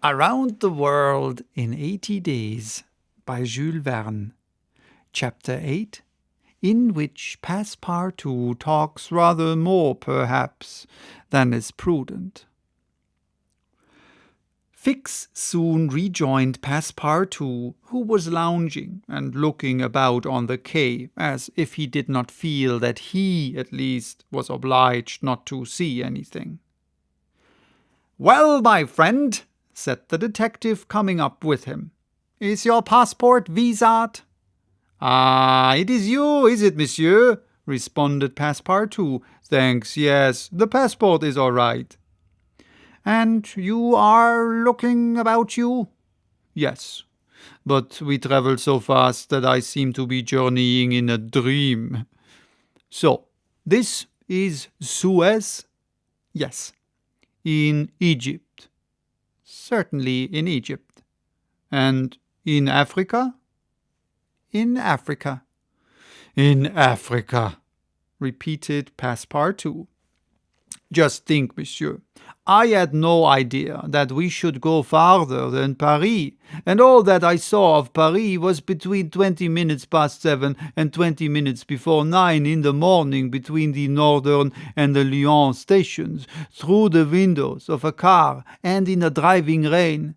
Around the World in 80 Days by Jules Verne. Chapter 8, in which Passepartout talks rather more, perhaps, than is prudent. Fix soon rejoined Passepartout, who was lounging and looking about on the quay, as if he did not feel that he, at least, was obliged not to see anything. "Well, my friend," said the detective, coming up with him, "is your passport visaed?" "Ah, it is you, is it, monsieur?" responded Passepartout. "Thanks, yes, the passport is all right." "And you are looking about you?" "Yes, but we travel so fast that I seem to be journeying in a dream. So, this is Suez?" "Yes." "In Egypt?" "Certainly in Egypt." "And in Africa?" "In Africa." "In Africa," repeated Passepartout. "Just think, monsieur, I had no idea that we should go farther than Paris, and all that I saw of Paris was between 20 minutes past 7 and 20 minutes before 9 in the morning between the Northern and the Lyon stations, through the windows of a car and in a driving rain.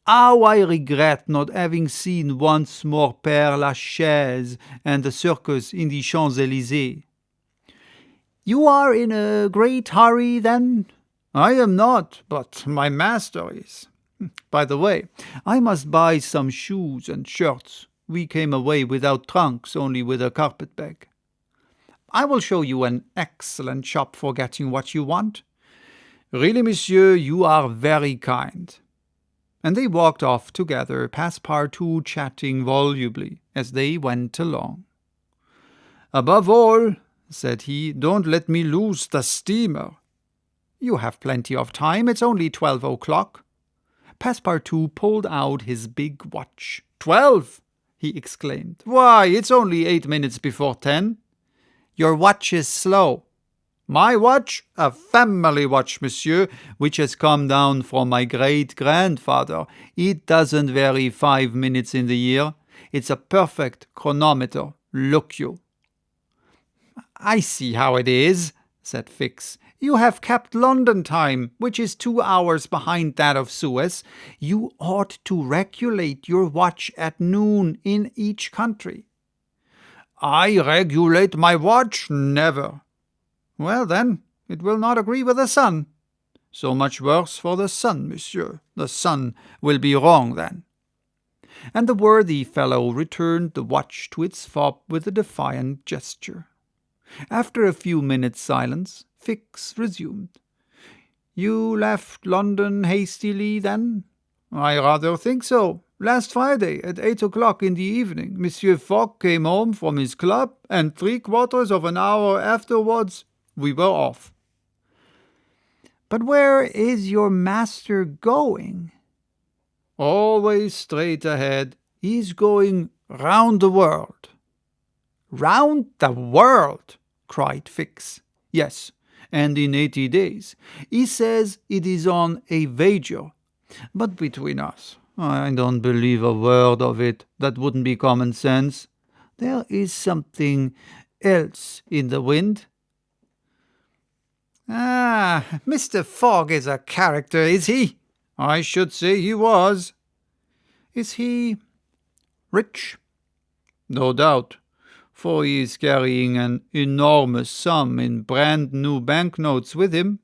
How I regret not having seen once more Père Lachaise and the circus in the Champs-Élysées." "You are in a great hurry, then?" "I am not, but my master is. By the way, I must buy some shoes and shirts. We came away without trunks, only with a carpet-bag." "I will show you an excellent shop for getting what you want." "Really, monsieur, you are very kind." And they walked off together, Passepartout chatting volubly as they went along. "Above all," said he, "don't let me lose the steamer." "You have plenty of time. It's only 12 o'clock." Passepartout pulled out his big watch. "12!" he exclaimed. "Why, it's only 8 minutes before 10. "Your watch is slow." "My watch? A family watch, monsieur, which has come down from my great-grandfather. It doesn't vary 5 minutes in the year. It's a perfect chronometer. Look you." "I see how it is," said Fix. "You have kept London time, which is 2 hours behind that of Suez. You ought to regulate your watch at noon in each country." "I regulate my watch? Never." "Well, then, it will not agree with the sun." "So much worse for the sun, monsieur. The sun will be wrong then." And the worthy fellow returned the watch to its fob with a defiant gesture. After a few minutes' silence, Fix resumed. "You left London hastily, then?" "I rather think so. Last Friday, at 8 o'clock in the evening, Monsieur Fogg came home from his club, and 3/4 of an hour afterwards we were off." "But where is your master going?" "Always straight ahead. He's going round the world." "Round the world?" cried Fix. "Yes, and in 80 days. He says it is on a wager. But between us, I don't believe a word of it. That wouldn't be common sense. There is something else in the wind." "Ah, Mr. Fogg is a character, is he?" "I should say he was." "Is he rich?" "No doubt, for he is carrying an enormous sum in brand-new banknotes with him,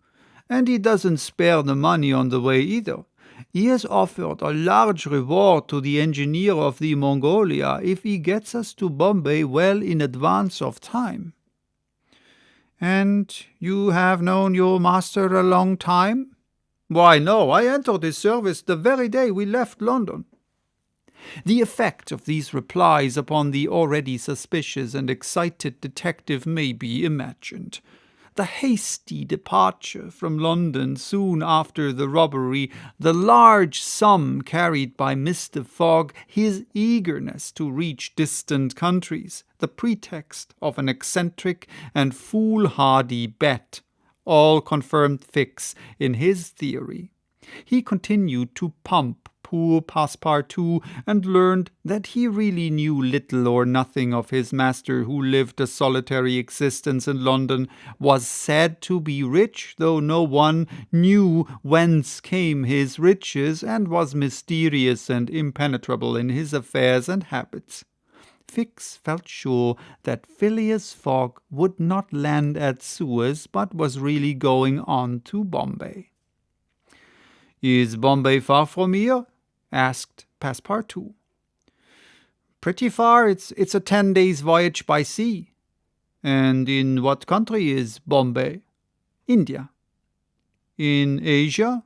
and he doesn't spare the money on the way either. He has offered a large reward to the engineer of the Mongolia if he gets us to Bombay well in advance of time." "And you have known your master a long time?" "Why, no, I entered his service the very day we left London." The effect of these replies upon the already suspicious and excited detective may be imagined. The hasty departure from London soon after the robbery, the large sum carried by Mr. Fogg, his eagerness to reach distant countries, the pretext of an eccentric and foolhardy bet, all confirmed Fix in his theory. He continued to pump poor Passepartout, and learned that he really knew little or nothing of his master, who lived a solitary existence in London, was said to be rich, though no one knew whence came his riches, and was mysterious and impenetrable in his affairs and habits. Fix felt sure that Phileas Fogg would not land at Suez, but was really going on to Bombay. "Is Bombay far from here?" asked Passepartout. "Pretty far. It's a 10 days' voyage by sea." "And in what country is Bombay?" "India." "In Asia?"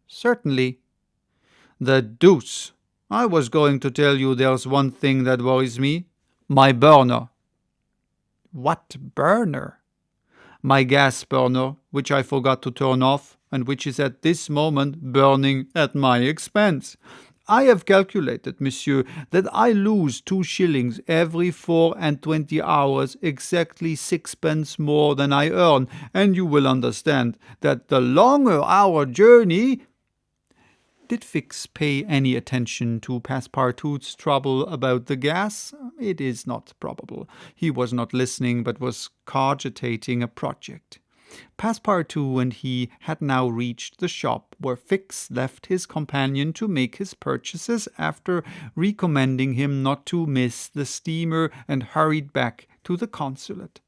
"Certainly." "The deuce! I was going to tell you there's one thing that worries me. My burner." "What burner?" "My gas burner, which I forgot to turn off, and which is at this moment burning at my expense. I have calculated, monsieur, that I lose 2 shillings every 24 hours, exactly 6 pence more than I earn, and you will understand that the longer our journey—" Did Fix pay any attention to Passepartout's trouble about the gas? It is not probable. He was not listening, but was cogitating a project. Passepartout and he had now reached the shop where Fix left his companion to make his purchases, after recommending him not to miss the steamer, and hurried back to the consulate.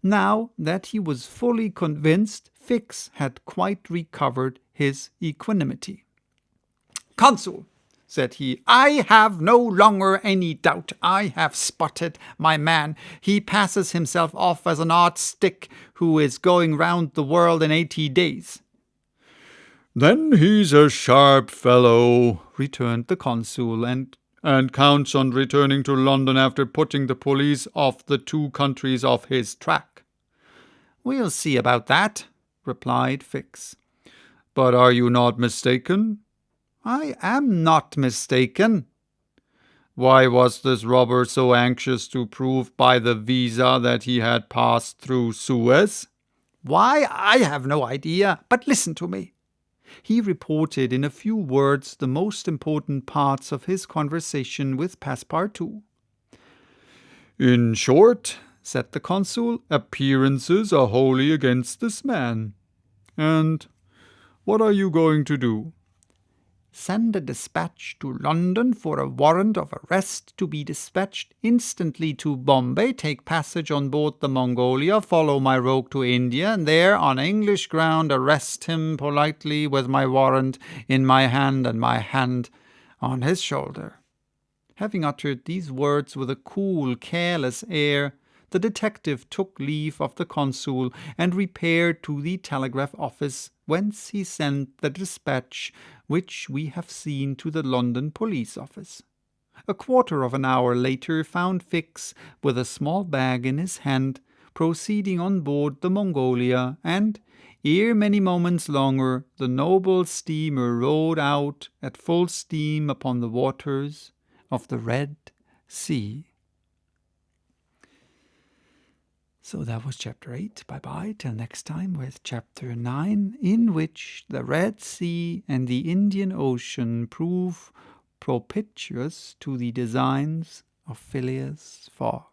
Now that he was fully convinced, Fix had quite recovered his equanimity. "Consul," said he, "I have no longer any doubt. I have spotted my man. He passes himself off as an art stick who is going round the world in 80 days. "Then he's a sharp fellow," returned the consul, and counts on returning to London after putting the police of the 2 countries off his track. "We'll see about that," replied Fix. "But are you not mistaken?" "I am not mistaken." "Why was this robber so anxious to prove by the visa that he had passed through Suez?" "Why, I have no idea. But listen to me." He reported in a few words the most important parts of his conversation with Passepartout. "In short," said the consul, "appearances are wholly against this man. And what are you going to do?" "Send a dispatch to London for a warrant of arrest, to be dispatched instantly to Bombay, take passage on board the Mongolia, follow my rogue to India, and there, on English ground, arrest him politely with my warrant in my hand and my hand on his shoulder." Having uttered these words with a cool, careless air, the detective took leave of the consul and repaired to the telegraph office, whence he sent the dispatch which we have seen to the London police office. A quarter of an hour later found Fix, with a small bag in his hand, proceeding on board the Mongolia, and, ere many moments longer, the noble steamer rode out at full steam upon the waters of the Red Sea. So that was chapter 8. Bye-bye. Till next time with chapter 9, in which the Red Sea and the Indian Ocean prove propitious to the designs of Phileas Fogg.